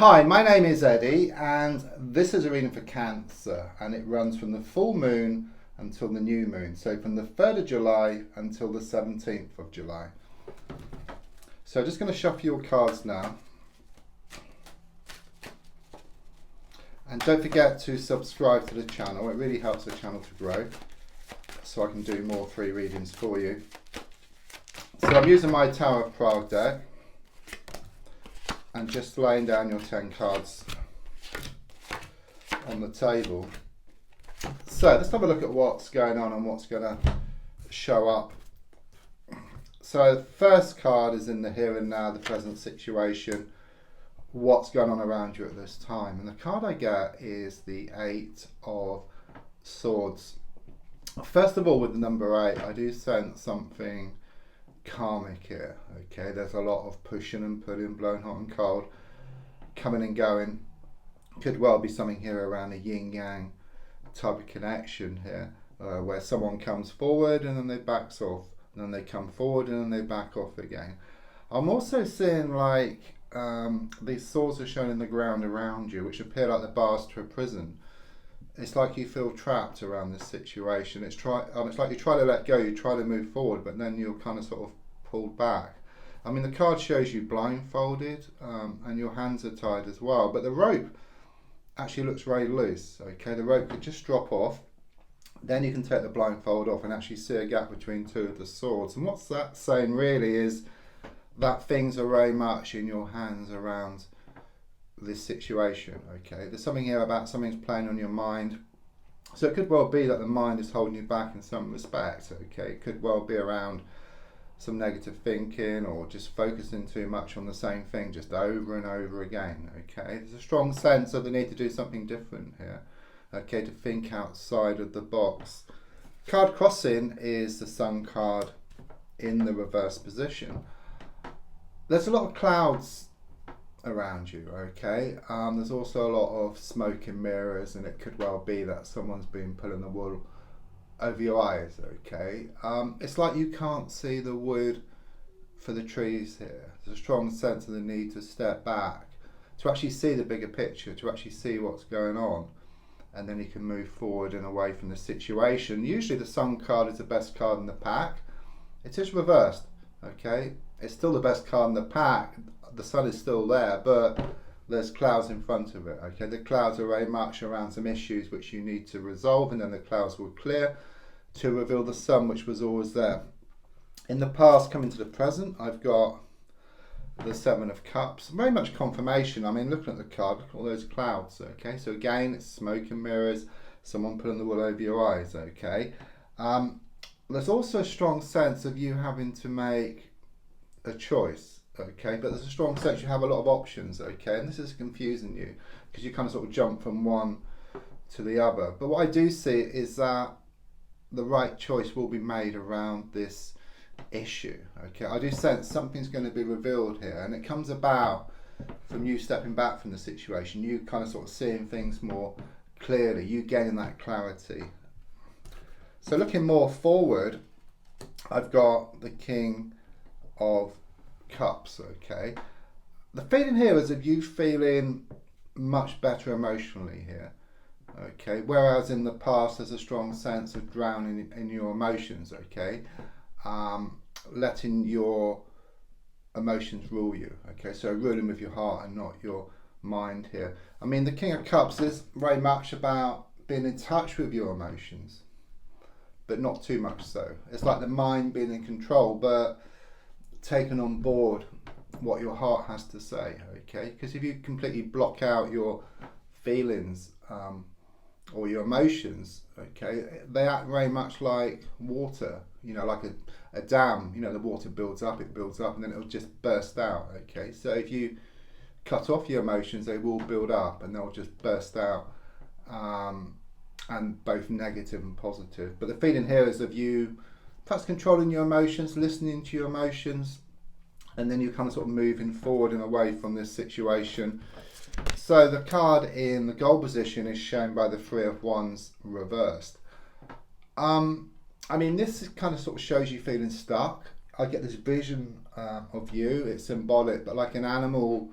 Hi, my name is Eddie, and this is a reading for Cancer, and it runs from the full moon until the new moon, so from the 3rd of July until the 17th of July. So I'm just going to shuffle your cards now. And don't forget to subscribe to the channel, it really helps the channel to grow, so I can do more free readings for you. So I'm using my Tower of Prague deck, and just laying down your 10 cards on the table. So let's have a look at what's going on and what's going to show up. So the first card is in the here and now, the present situation, what's going on around you at this time. And the card I get is the 8 of Swords. First of all, with the number 8, I do sense something karmic here. Okay, there's a lot of pushing and pulling, blowing hot and cold, coming and going. Could well be something here around a yin yang type of connection here, where someone comes forward and then they backs off, and then they come forward and then they back off again. I'm also seeing like these swords are shown in the ground around you, which appear like the bars to a prison. It's like you feel trapped around this situation. It's like you try to let go, you try to move forward, but then you're kind of sort of pulled back. I mean, the card shows you blindfolded, and your hands are tied as well. But the rope actually looks very loose. Okay, the rope could just drop off. Then you can take the blindfold off and actually see a gap between two of the swords. And what's that saying really is that things are very much in your hands around this situation. Okay, there's something here about something's playing on your mind, so it could well be that the mind is holding you back in some respect. Okay, it could well be around some negative thinking or just focusing too much on the same thing just over and over again. Okay, there's a strong sense of the need to do something different here. Okay, to think outside of the box. Card crossing is the Sun card in the reverse position. There's a lot of clouds around you. Okay, there's also a lot of smoke and mirrors, and it could well be that someone's been pulling the wool over your eyes. Okay, it's like you can't see the wood for the trees here. There's a strong sense of the need to step back, to actually see the bigger picture, to actually see what's going on, and then you can move forward and away from the situation. Usually the Sun card is the best card in the pack. It is reversed. Okay, it's still the best card in the pack. The sun is still there, but there's clouds in front of it. Okay, the clouds are very much around some issues which you need to resolve, and then the clouds will clear to reveal the sun which was always there. In the past, coming to the present, I've got the 7 of Cups. Very much confirmation. I mean, looking at the card, look at all those clouds. Okay, so again, it's smoke and mirrors, someone pulling the wool over your eyes. Okay, there's also a strong sense of you having to make a choice. Okay, but there's a strong sense you have a lot of options. Okay, and this is confusing you because you kind of sort of jump from one to the other. But what I do see is that the right choice will be made around this issue. Okay, I do sense something's going to be revealed here, and it comes about from you stepping back from the situation, you kind of sort of seeing things more clearly, you gaining that clarity. So looking more forward, I've got the King of Cups. Okay, the feeling here is of you feeling much better emotionally here. Okay, whereas in the past there's a strong sense of drowning in your emotions. Okay, letting your emotions rule you. Okay, so ruling with your heart and not your mind here. I mean, the King of Cups is very much about being in touch with your emotions, but not too much so. It's like the mind being in control, but taken on board what your heart has to say. Okay, because if you completely block out your feelings or your emotions, okay, they act very much like water, you know, like a dam. You know, the water builds up, and then it'll just burst out. Okay, so if you cut off your emotions, they will build up and they'll just burst out, and both negative and positive. But the feeling here is of you perhaps controlling your emotions, listening to your emotions, and then you're kind of sort of moving forward and away from this situation. So the card in the gold position is shown by the 3 of Wands reversed. I mean, this kind of sort of shows you feeling stuck. I get this vision of you, it's symbolic, but like an animal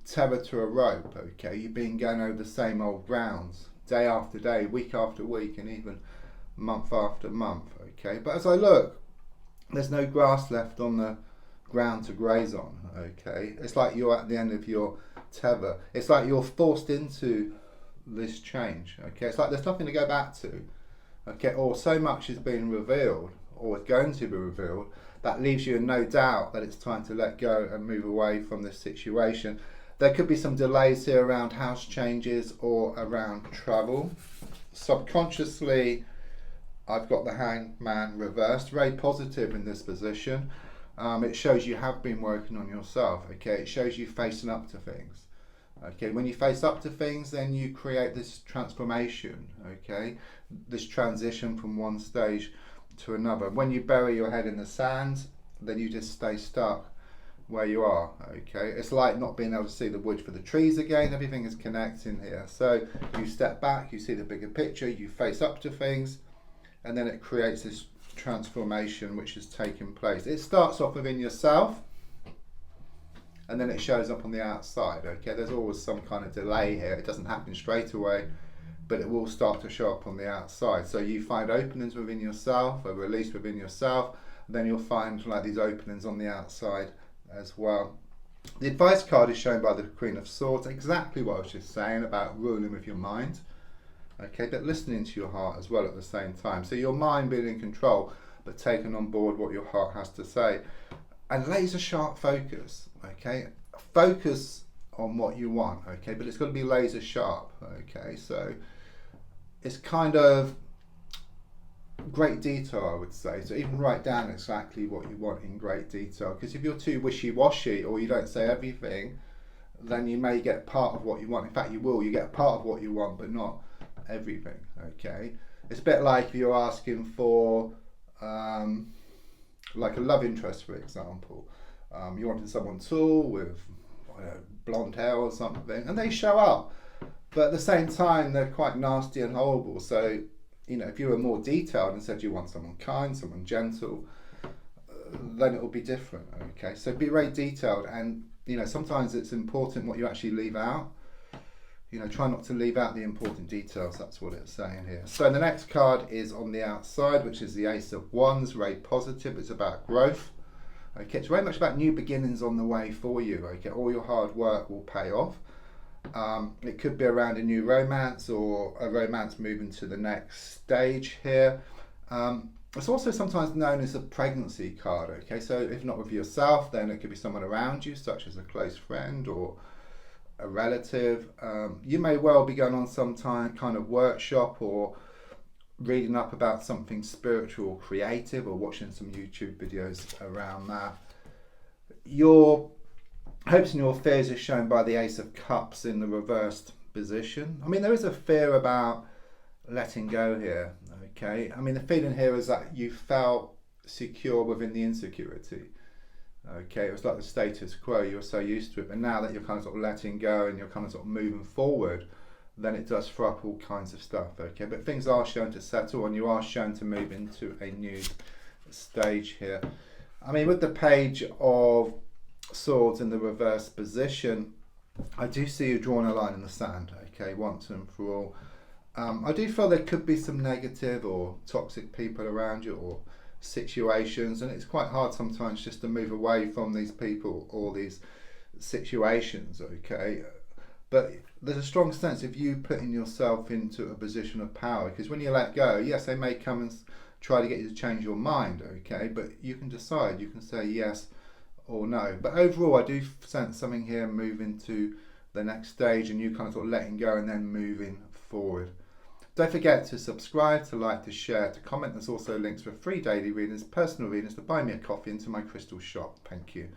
tether to a rope, okay? You've been going over the same old grounds, day after day, week after week, and even month after month, okay? But as I look, there's no grass left on the ground to graze on, okay? It's like you're at the end of your tether. It's like you're forced into this change, okay? It's like there's nothing to go back to, okay? Or so much is being revealed, or is going to be revealed, that leaves you in no doubt that it's time to let go and move away from this situation. There could be some delays here around house changes or around travel. Subconsciously, I've got the Hangman reversed, very positive in this position. It shows you have been working on yourself, okay? It shows you facing up to things, okay? When you face up to things, then you create this transformation, okay? This transition from one stage to another. When you bury your head in the sand, then you just stay stuck where you are, okay? It's like not being able to see the wood for the trees again. Everything is connecting here. So you step back, you see the bigger picture, you face up to things, and then it creates this transformation which is taking place. It starts off within yourself, and then it shows up on the outside, okay? There's always some kind of delay here. It doesn't happen straight away, but it will start to show up on the outside. So you find openings within yourself, a release within yourself, then you'll find like these openings on the outside as well. The advice card is shown by the Queen of Swords, exactly what I was just saying about ruling with your mind, okay, but listening to your heart as well at the same time. So your mind being in control, but taking on board what your heart has to say. And laser sharp focus, okay? Focus on what you want, okay, but it's got to be laser sharp, okay? So it's kind of great detail, I would say. So even write down exactly what you want in great detail, because if you're too wishy-washy or you don't say everything, then you may get part of what you want. In fact, you will. You get part of what you want, but not everything, okay? It's a bit like if you're asking for like a love interest, for example. You wanted someone tall with blonde hair or something, and they show up, but at the same time they're quite nasty and horrible. So if you were more detailed and said you want someone kind, someone gentle, then it will be different, okay? So be very detailed, and sometimes it's important what you actually leave out. Try not to leave out the important details. That's what it's saying here. So the next card is on the outside, which is the Ace of Wands, very positive. It's about growth, okay? It's very much about new beginnings on the way for you, okay? All your hard work will pay off. It could be around a new romance or a romance moving to the next stage here. It's also sometimes known as a pregnancy card, okay? So if not with yourself, then it could be someone around you, such as a close friend or a relative. You may well be going on some kind of workshop or reading up about something spiritual or creative, or watching some YouTube videos around that. Your hopes and your fears are shown by the Ace of Cups in the reversed position. I mean, there is a fear about letting go here, okay? I mean, the feeling here is that you felt secure within the insecurity, okay? It was like the status quo, you were so used to it, but now that you're kind of sort of letting go and you're kind of sort of moving forward, then it does throw up all kinds of stuff, okay? But things are shown to settle, and you are shown to move into a new stage here. I mean, with the Page of Swords in the reverse position, I do see you drawing a line in the sand, okay, once and for all. I do feel there could be some negative or toxic people around you or situations, and it's quite hard sometimes just to move away from these people or these situations, okay? But there's a strong sense of you putting yourself into a position of power, because when you let go, yes, they may come and try to get you to change your mind, okay, but you can decide, you can say yes or no. But overall, I do sense something here moving to the next stage, and you kind of sort of letting go and then moving forward. Don't forget to subscribe, to like, to share, to comment. There's also links for free daily readings, personal readings, to buy me a coffee, into my crystal shop. Thank you.